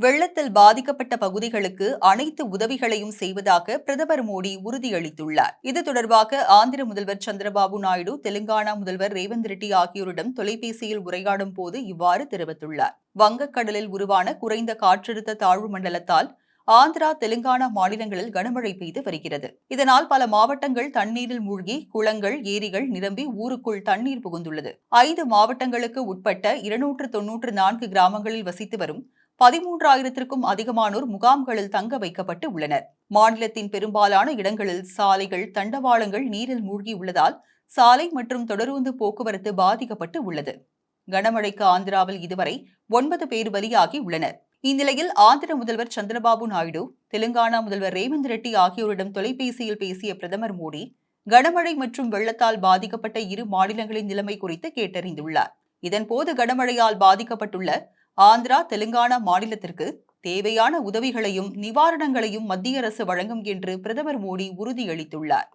வெள்ளத்தில் பாதிக்கப்பட்ட பகுதிகளுக்கு அனைத்து உதவிகளையும் செய்வதாக பிரதமர் மோடி உறுதியளித்துள்ளார். இது தொடர்பாக ஆந்திர முதல்வர் சந்திரபாபு நாயுடு, தெலுங்கானா முதல்வர் ரேவந்த் ரெட்டி ஆகியோரிடம் தொலைபேசியில் உரையாடும் போது இவ்வாறு தெரிவித்துள்ளார். வங்கக்கடலில் உருவான குறைந்த காற்றழுத்த தாழ்வு மண்டலத்தால் ஆந்திரா, தெலுங்கானா மாநிலங்களில் கனமழை பெய்து வருகிறது. இதனால் பல மாவட்டங்கள் தண்ணீரில் மூழ்கி குளங்கள், ஏரிகள் நிரம்பி ஊருக்குள் தண்ணீர் புகுந்துள்ளது. 5 மாவட்டங்களுக்கு உட்பட்ட 294 கிராமங்களில் வசித்து வரும் 13,000க்கும் அதிகமானோர் முகாம்களில் தங்க வைக்கப்பட்டு உள்ளனர். மாநிலத்தின் பெரும்பாலான இடங்களில் சாலைகள், தண்டவாளங்கள் நீரில் மூழ்கியுள்ளதால் சாலை மற்றும் தொடருந்து போக்குவரத்து பாதிக்கப்பட்டு உள்ளது. கனமழைக்கு ஆந்திராவில் இதுவரை 9 பேர் பலியாகி உள்ளனர். இந்நிலையில் ஆந்திர முதல்வர் சந்திரபாபு நாயுடு, தெலுங்கானா முதல்வர் ரேவந்த் ரெட்டி ஆகியோரிடம் தொலைபேசியில் பேசிய பிரதமர் மோடி, கனமழை மற்றும் வெள்ளத்தால் பாதிக்கப்பட்ட இரு மாநிலங்களின் நிலைமை குறித்து கேட்டறிந்துள்ளார். இதன்போது கனமழையால் பாதிக்கப்பட்டுள்ள ஆந்திரா, தெலுங்கானா மாநிலத்திற்கு தேவையான உதவிகளையும் நிவாரணங்களையும் மத்திய அரசு வழங்கும் என்று பிரதமர் மோடி உறுதியளித்துள்ளார்.